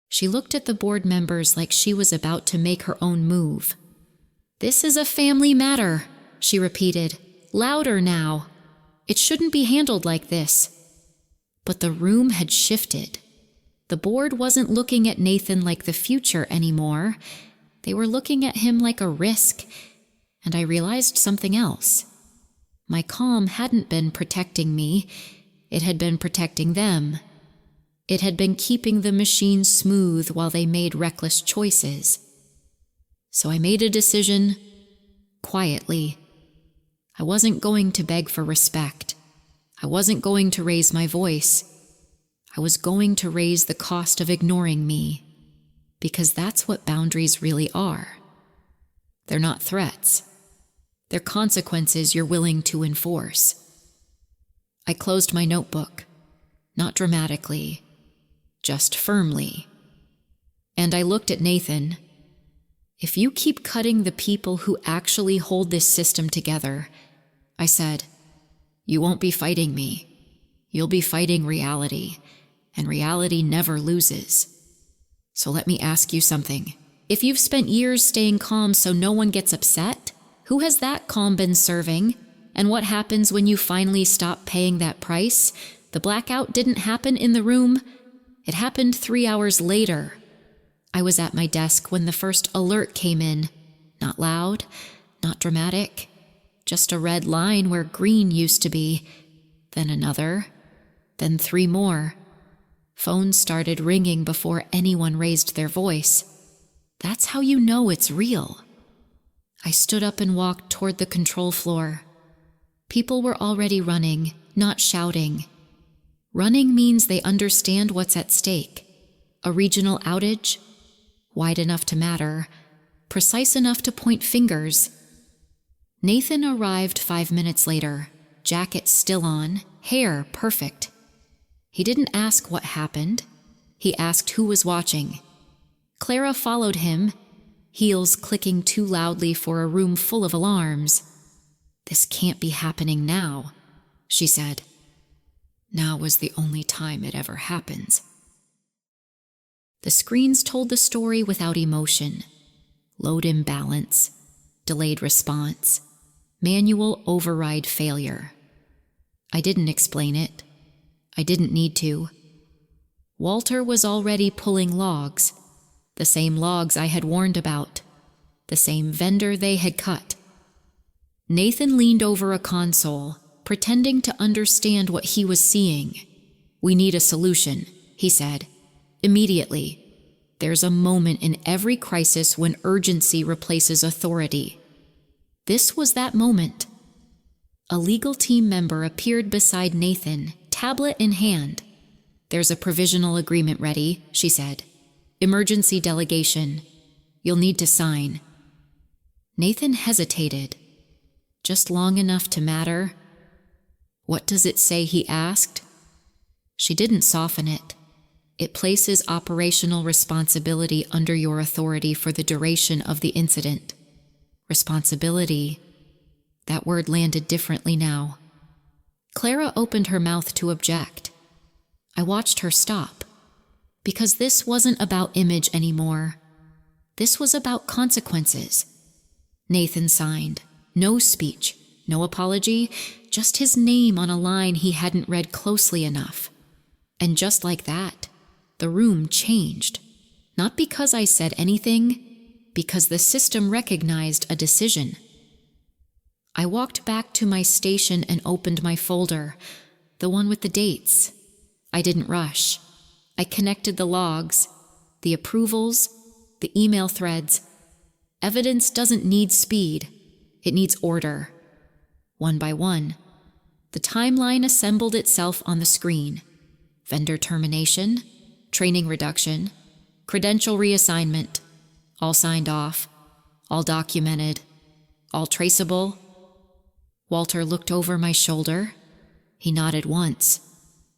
She looked at the board members like she was about to make her own move. This is a family matter, she repeated. Louder now. It shouldn't be handled like this. But the room had shifted. The board wasn't looking at Nathan like the future anymore. They were looking at him like a risk. And I realized something else. My calm hadn't been protecting me. It had been protecting them. It had been keeping the machine smooth while they made reckless choices. So I made a decision, quietly. I wasn't going to beg for respect. I wasn't going to raise my voice. I was going to raise the cost of ignoring me, because that's what boundaries really are. They're not threats. They're consequences you're willing to enforce. I closed my notebook, not dramatically, just firmly. And I looked at Nathan. If you keep cutting the people who actually hold this system together, I said, you won't be fighting me. You'll be fighting reality, and reality never loses. So let me ask you something. If you've spent years staying calm so no one gets upset, Who has that calm been serving? And what happens when you finally stop paying that price? The blackout didn't happen in the room. It happened 3 hours later. I was at my desk when the first alert came in. Not loud, not dramatic, just a red line where green used to be. Then another, then 3 more. Phones started ringing before anyone raised their voice. That's how you know it's real. I stood up and walked toward the control floor. People were already running, not shouting. Running means they understand what's at stake. A regional outage, wide enough to matter, precise enough to point fingers. Nathan arrived 5 minutes later, jacket still on, hair perfect. He didn't ask what happened. He asked who was watching. Clara followed him, heels clicking too loudly for a room full of alarms. "This can't be happening now," she said. Now was the only time it ever happens. The screens told the story without emotion. Load imbalance, delayed response, manual override failure. I didn't explain it. I didn't need to. Walter was already pulling logs, the same logs I had warned about, the same vendor they had cut. Nathan leaned over a console, pretending to understand what he was seeing. "We need a solution," he said. "Immediately. There's a moment in every crisis when urgency replaces authority." This was that moment. A legal team member appeared beside Nathan, tablet in hand. "There's a provisional agreement ready," she said. "Emergency delegation. You'll need to sign." Nathan hesitated. Just long enough to matter. "What does it say?" he asked. She didn't soften it. "It places operational responsibility under your authority for the duration of the incident." Responsibility. That word landed differently now. Clara opened her mouth to object. I watched her stop. Because this wasn't about image anymore. This was about consequences. Nathan signed. No speech, no apology, just his name on a line he hadn't read closely enough. And just like that, the room changed. Not because I said anything, because the system recognized a decision. I walked back to my station and opened my folder, the one with the dates. I didn't rush. I connected the logs, the approvals, the email threads. Evidence doesn't need speed. It needs order. One by one, the timeline assembled itself on the screen. Vendor termination, training reduction, credential reassignment, all signed off, all documented, all traceable. Walter looked over my shoulder. He nodded once.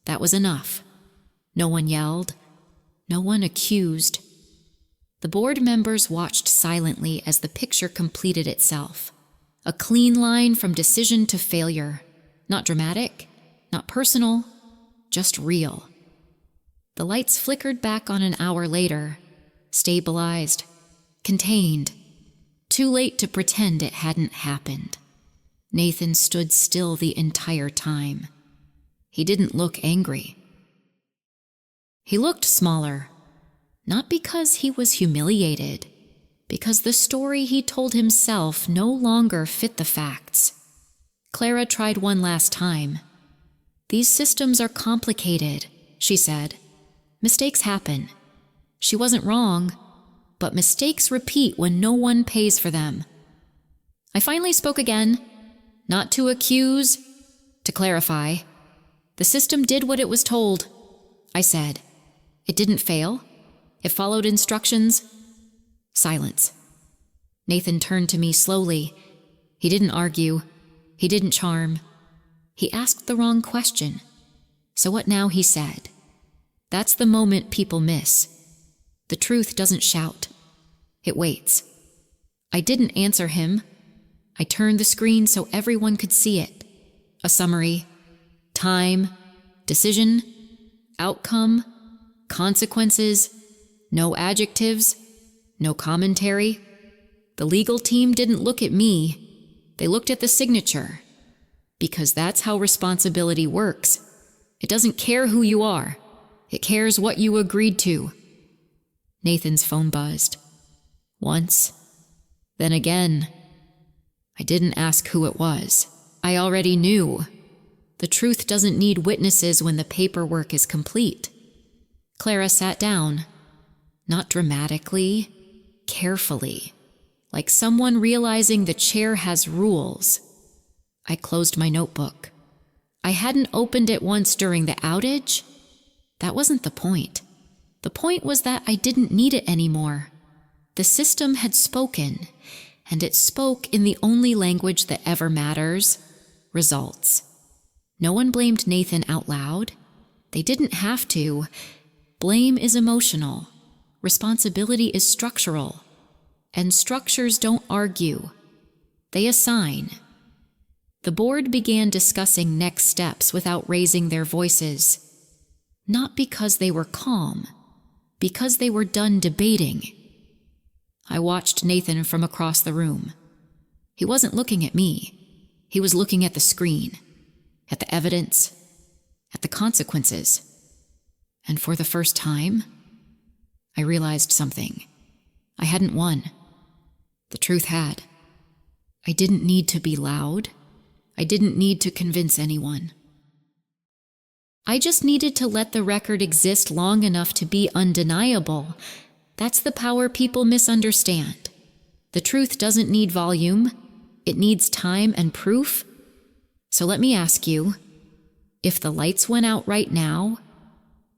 That was enough. No one yelled. No one accused. The board members watched silently as the picture completed itself. A clean line from decision to failure. Not dramatic, not personal, just real. The lights flickered back on an hour later, stabilized, contained. Too late to pretend it hadn't happened. Nathan stood still the entire time. He didn't look angry. He looked smaller, not because he was humiliated, because the story he told himself no longer fit the facts. Clara tried one last time. "These systems are complicated," she said. "Mistakes happen." She wasn't wrong, but mistakes repeat when no one pays for them. I finally spoke again, not to accuse, to clarify. "The system did what it was told," I said. "It didn't fail. It followed instructions." Silence. Nathan turned to me slowly. He didn't argue. He didn't charm. He asked the wrong question. "So what now?" he said. "That's the moment people miss. The truth doesn't shout. It waits." I didn't answer him. I turned the screen so everyone could see it. A summary. Time. Decision. Outcome. Consequences. No adjectives. No commentary. The legal team didn't look at me. They looked at the signature. Because that's how responsibility works. It doesn't care who you are. It cares what you agreed to. Nathan's phone buzzed. Once. Then again. I didn't ask who it was. I already knew. The truth doesn't need witnesses when the paperwork is complete. Clara sat down. Not dramatically, carefully. Like someone realizing the chair has rules. I closed my notebook. I hadn't opened it once during the outage. That wasn't the point. The point was that I didn't need it anymore. The system had spoken, and it spoke in the only language that ever matters: results. No one blamed Nathan out loud. They didn't have to. Blame is emotional. Responsibility is structural. And structures don't argue. They assign. The board began discussing next steps without raising their voices. Not because they were calm, because they were done debating. I watched Nathan from across the room. He wasn't looking at me. He was looking at the screen, at the evidence, at the consequences. And for the first time, I realized something. I hadn't won. The truth had. I didn't need to be loud. I didn't need to convince anyone. I just needed to let the record exist long enough to be undeniable. That's the power people misunderstand. The truth doesn't need volume. It needs time and proof. So let me ask you, if the lights went out right now,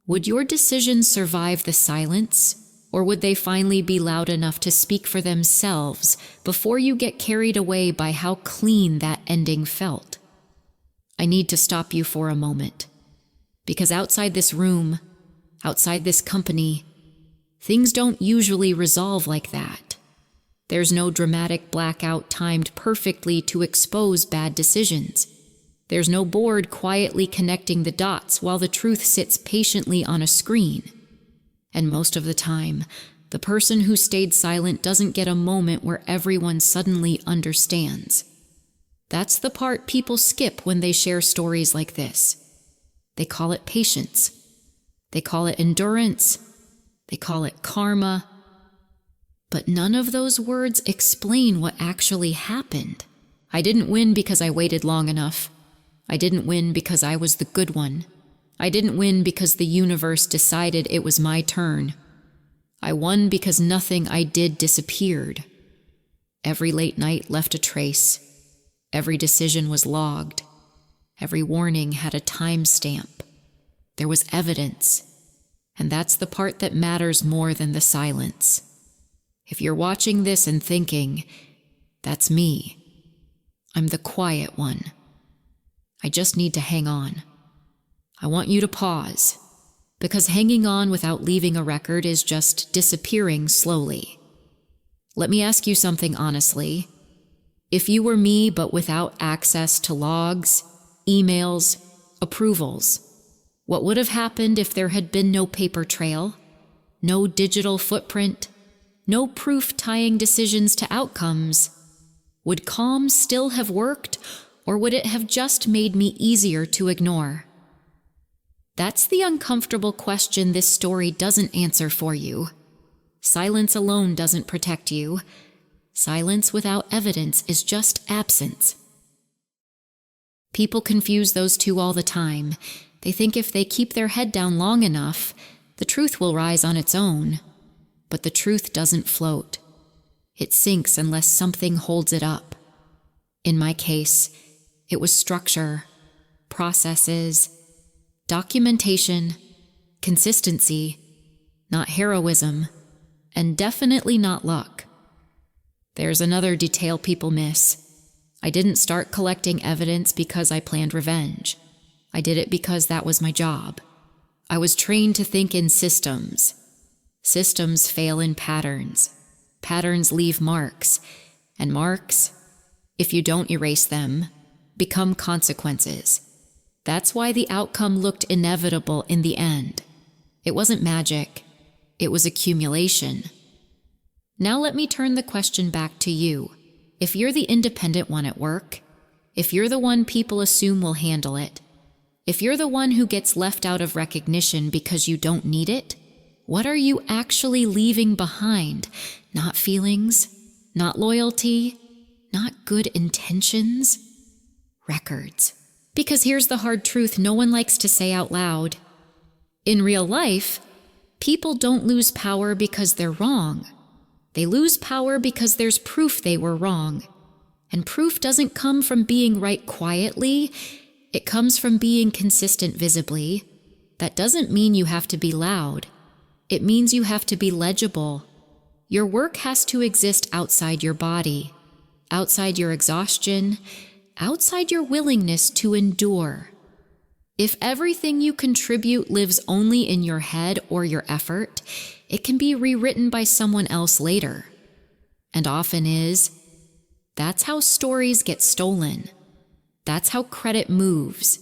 would your decisions survive the silence, or would they finally be loud enough to speak for themselves before you get carried away by how clean that ending felt? I need to stop you for a moment, because outside this room, outside this company, things don't usually resolve like that. There's no dramatic blackout timed perfectly to expose bad decisions. There's no board quietly connecting the dots while the truth sits patiently on a screen. And most of the time, the person who stayed silent doesn't get a moment where everyone suddenly understands. That's the part people skip when they share stories like this. They call it patience. They call it endurance. They call it karma. But none of those words explain what actually happened. I didn't win because I waited long enough. I didn't win because I was the good one. I didn't win because the universe decided it was my turn. I won because nothing I did disappeared. Every late night left a trace. Every decision was logged. Every warning had a timestamp. There was evidence. And that's the part that matters more than the silence. If you're watching this and thinking, that's me. I'm the quiet one. I just need to hang on. I want you to pause, because hanging on without leaving a record is just disappearing slowly. Let me ask you something honestly. If you were me but without access to logs, emails, approvals, what would have happened if there had been no paper trail, no digital footprint, no proof tying decisions to outcomes? Would calm still have worked, or would it have just made me easier to ignore? That's the uncomfortable question this story doesn't answer for you. Silence alone doesn't protect you. Silence without evidence is just absence. People confuse those two all the time. They think if they keep their head down long enough, the truth will rise on its own. But the truth doesn't float. It sinks unless something holds it up. In my case, it was structure, processes, documentation, consistency, not heroism, and definitely not luck. There's another detail people miss. I didn't start collecting evidence because I planned revenge. I did it because that was my job. I was trained to think in systems. Systems fail in patterns. Patterns leave marks. And marks, if you don't erase them, become consequences. That's why the outcome looked inevitable in the end. It wasn't magic. It was accumulation. Now let me turn the question back to you. If you're the independent one at work, if you're the one people assume will handle it, if you're the one who gets left out of recognition because you don't need it, what are you actually leaving behind? Not feelings, not loyalty, not good intentions, records. Because here's the hard truth no one likes to say out loud. In real life, people don't lose power because they're wrong. They lose power because there's proof they were wrong. And proof doesn't come from being right quietly. It comes from being consistent visibly. That doesn't mean you have to be loud. It means you have to be legible. Your work has to exist outside your body, outside your exhaustion, outside your willingness to endure. If everything you contribute lives only in your head or your effort, it can be rewritten by someone else later. And often is. That's how stories get stolen. That's how credit moves.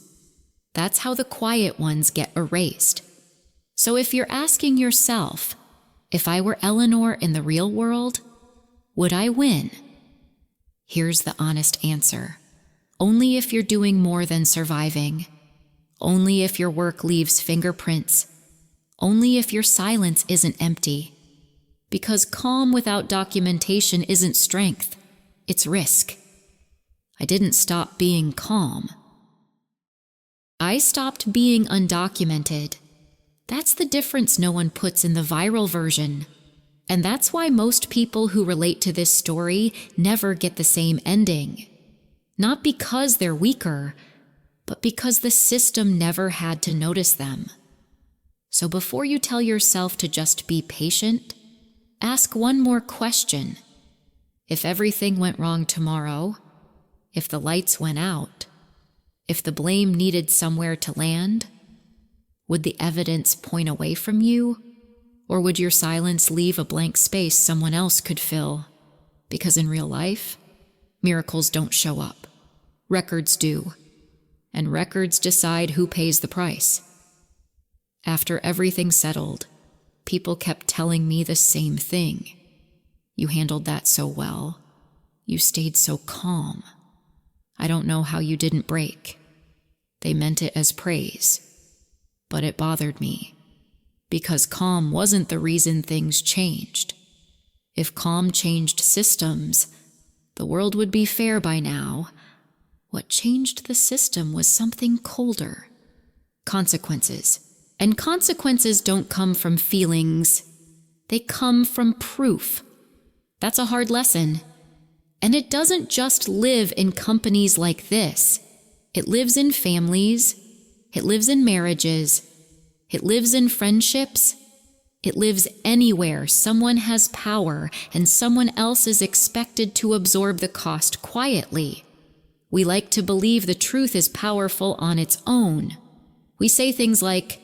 That's how the quiet ones get erased. So if you're asking yourself, if I were Eleanor in the real world, would I win? Here's the honest answer. Only if you're doing more than surviving. Only if your work leaves fingerprints. Only if your silence isn't empty. Because calm without documentation isn't strength, it's risk. I didn't stop being calm. I stopped being undocumented. That's the difference no one puts in the viral version. And that's why most people who relate to this story never get the same ending. Not because they're weaker, but because the system never had to notice them. So before you tell yourself to just be patient, ask one more question. If everything went wrong tomorrow, if the lights went out, if the blame needed somewhere to land, would the evidence point away from you? Or would your silence leave a blank space someone else could fill? Because in real life, miracles don't show up. Records do. And records decide who pays the price. After everything settled, people kept telling me the same thing. You handled that so well. You stayed so calm. I don't know how you didn't break. They meant it as praise. But it bothered me. Because calm wasn't the reason things changed. If calm changed systems, the world would be fair by now. What changed the system was something colder. Consequences. And consequences don't come from feelings. They come from proof. That's a hard lesson. And it doesn't just live in companies like this. It lives in families. It lives in marriages. It lives in friendships. It lives anywhere someone has power and someone else is expected to absorb the cost quietly. We like to believe the truth is powerful on its own. We say things like,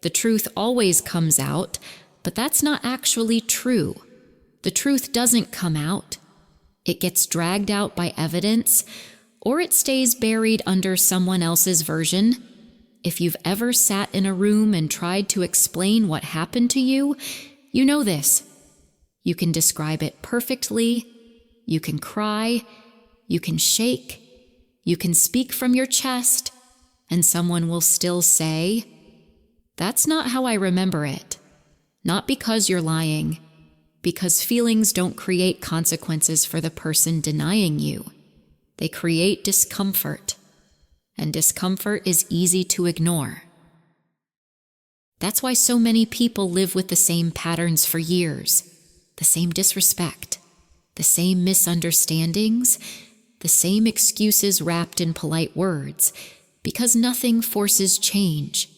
the truth always comes out, but that's not actually true. The truth doesn't come out. It gets dragged out by evidence, or it stays buried under someone else's version. If you've ever sat in a room and tried to explain what happened to you, you know this. You can describe it perfectly. You can cry. You can shake. You can speak from your chest, and someone will still say, "That's not how I remember it." Not because you're lying, because feelings don't create consequences for the person denying you. They create discomfort, and discomfort is easy to ignore. That's why so many people live with the same patterns for years, the same disrespect, the same misunderstandings, the same excuses wrapped in polite words, because nothing forces change.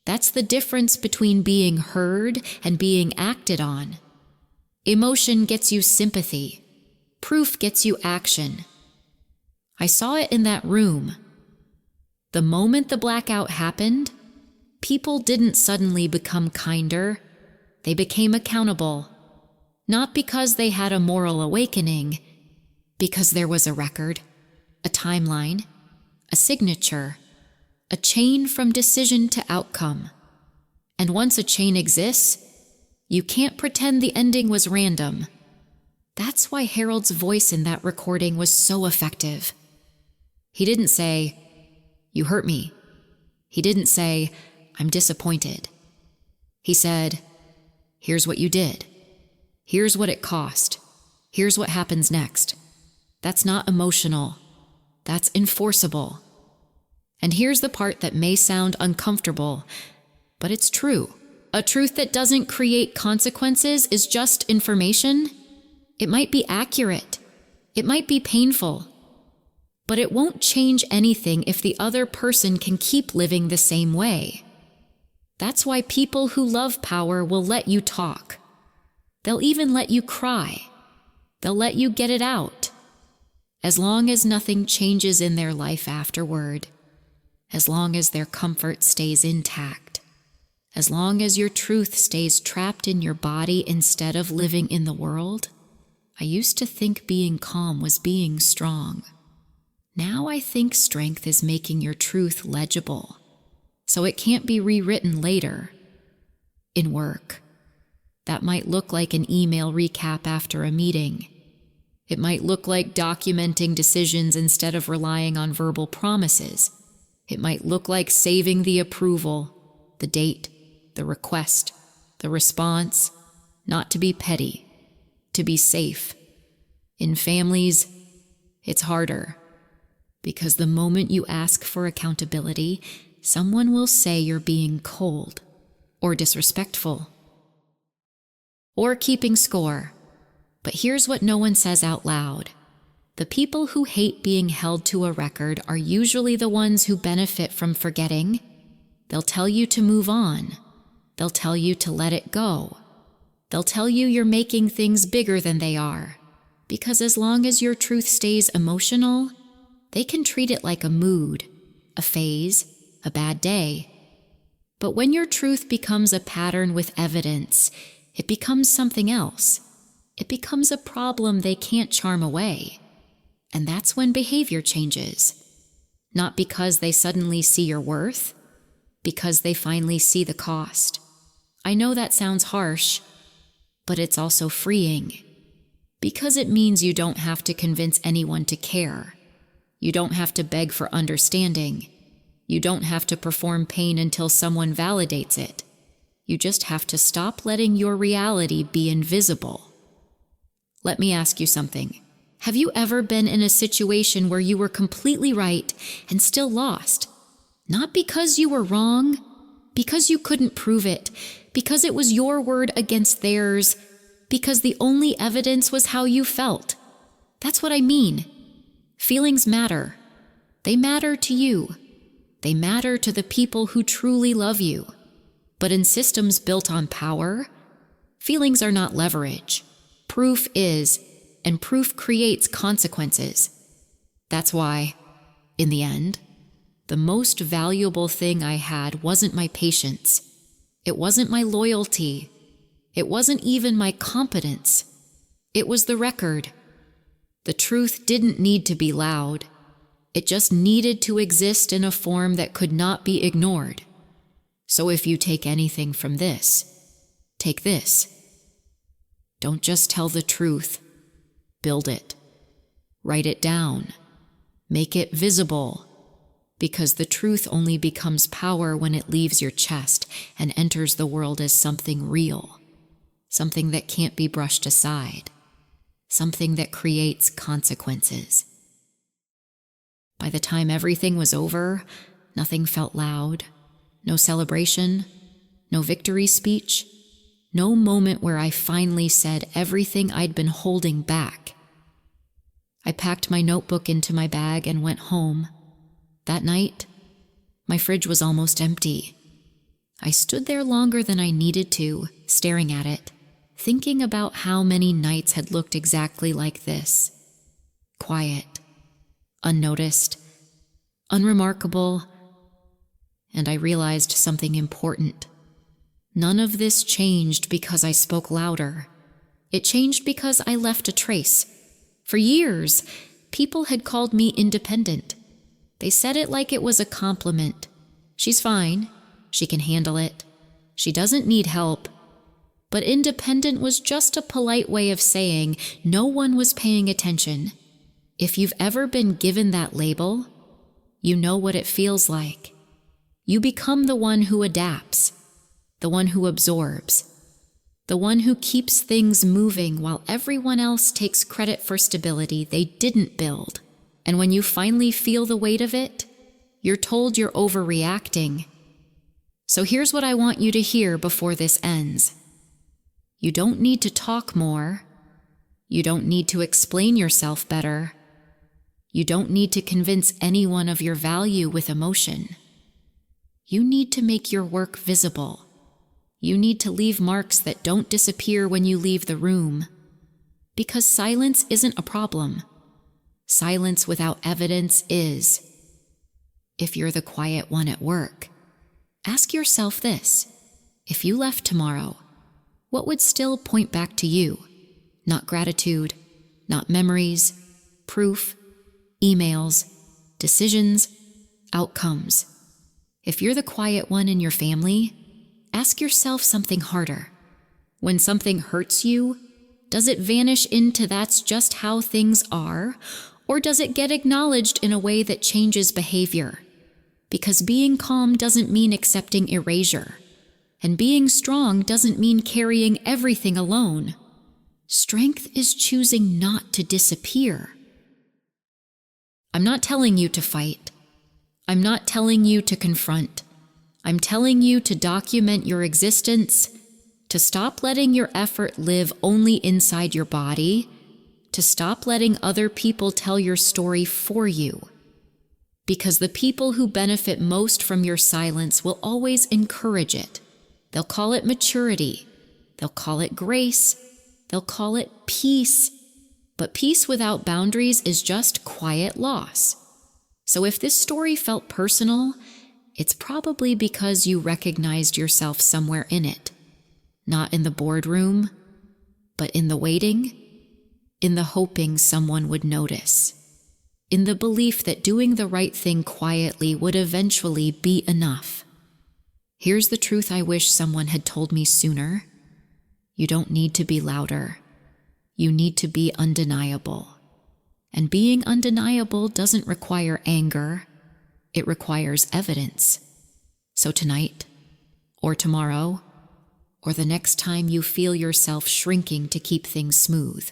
That's the difference between being heard and being acted on. Emotion gets you sympathy. Proof gets you action. I saw it in that room. The moment the blackout happened, people didn't suddenly become kinder. They became accountable. Not because they had a moral awakening, because there was a record, a timeline, a signature, a chain from decision to outcome. And once a chain exists, you can't pretend the ending was random. That's why Harold's voice in that recording was so effective. He didn't say, "You hurt me." He didn't say, "I'm disappointed." He said, "Here's what you did. Here's what it cost. Here's what happens next." That's not emotional. That's enforceable. And here's the part that may sound uncomfortable, but it's true. A truth that doesn't create consequences is just information. It might be accurate. It might be painful. But it won't change anything if the other person can keep living the same way. That's why people who love power will let you talk. They'll even let you cry. They'll let you get it out. As long as nothing changes in their life afterward. As long as their comfort stays intact. As long as your truth stays trapped in your body instead of living in the world. I used to think being calm was being strong. Now I think strength is making your truth legible, so it can't be rewritten later. In work, that might look like an email recap after a meeting. It might look like documenting decisions instead of relying on verbal promises. It might look like saving the approval, the date, the request, the response, not to be petty, to be safe. In families, it's harder, because the moment you ask for accountability, someone will say you're being cold, or disrespectful, or keeping score. But here's what no one says out loud. The people who hate being held to a record are usually the ones who benefit from forgetting. They'll tell you to move on. They'll tell you to let it go. They'll tell you you're making things bigger than they are. Because as long as your truth stays emotional, they can treat it like a mood, a phase, a bad day. But when your truth becomes a pattern with evidence, it becomes something else. It becomes a problem they can't charm away. And that's when behavior changes. Not because they suddenly see your worth, because they finally see the cost. I know that sounds harsh, but it's also freeing. Because it means you don't have to convince anyone to care. You don't have to beg for understanding. You don't have to perform pain until someone validates it. You just have to stop letting your reality be invisible. Let me ask you something. Have you ever been in a situation where you were completely right and still lost? Not because you were wrong, because you couldn't prove it, because it was your word against theirs, because the only evidence was how you felt. That's what I mean. Feelings matter. They matter to you. They matter to the people who truly love you. But in systems built on power, feelings are not leverage. Proof is, and proof creates consequences. That's why, in the end, the most valuable thing I had wasn't my patience. It wasn't my loyalty. It wasn't even my competence. It was the record. The truth didn't need to be loud. It just needed to exist in a form that could not be ignored. So if you take anything from this, take this. Don't just tell the truth. Build it. Write it down. Make it visible. Because the truth only becomes power when it leaves your chest and enters the world as something real. Something that can't be brushed aside. Something that creates consequences. By the time everything was over, nothing felt loud. No celebration. No victory speech. No moment where I finally said everything I'd been holding back. I packed my notebook into my bag and went home. That night, my fridge was almost empty. I stood there longer than I needed to, staring at it, thinking about how many nights had looked exactly like this. Quiet, unnoticed, unremarkable, and I realized something important. None of this changed because I spoke louder. It changed because I left a trace. For years, people had called me independent. They said it like it was a compliment. She's fine. She can handle it. She doesn't need help. But independent was just a polite way of saying no one was paying attention. If you've ever been given that label, you know what it feels like. You become the one who adapts, the one who absorbs, the one who keeps things moving while everyone else takes credit for stability they didn't build. And when you finally feel the weight of it, you're told you're overreacting. So here's what I want you to hear before this ends. You don't need to talk more. You don't need to explain yourself better. You don't need to convince anyone of your value with emotion. You need to make your work visible. You need to leave marks that don't disappear when you leave the room. Because silence isn't a problem. Silence without evidence is. If you're the quiet one at work, ask yourself this. If you left tomorrow, what would still point back to you? Not gratitude, not memories, proof, emails, decisions, outcomes. If you're the quiet one in your family, ask yourself something harder. When something hurts you, does it vanish into that's just how things are, or does it get acknowledged in a way that changes behavior? Because being calm doesn't mean accepting erasure, and being strong doesn't mean carrying everything alone. Strength is choosing not to disappear. I'm not telling you to fight. I'm not telling you to confront. I'm telling you to document your existence, to stop letting your effort live only inside your body, to stop letting other people tell your story for you. Because the people who benefit most from your silence will always encourage it. They'll call it maturity. They'll call it grace. They'll call it peace. But peace without boundaries is just quiet loss. So if this story felt personal, it's probably because you recognized yourself somewhere in it. Not in the boardroom, but in the waiting, in the hoping someone would notice, in the belief that doing the right thing quietly would eventually be enough. Here's the truth I wish someone had told me sooner. You don't need to be louder. You need to be undeniable. And being undeniable doesn't require anger. It requires evidence. So tonight, or tomorrow, or the next time you feel yourself shrinking to keep things smooth,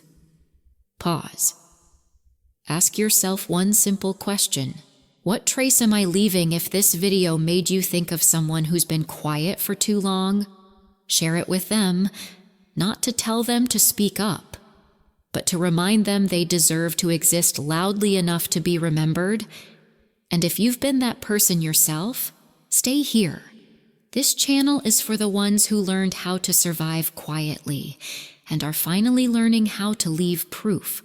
pause. Ask yourself one simple question. What trace am I leaving if this video made you think of someone who's been quiet for too long? Share it with them, not to tell them to speak up, but to remind them they deserve to exist loudly enough to be remembered. And if you've been that person yourself, stay here. This channel is for the ones who learned how to survive quietly and are finally learning how to leave proof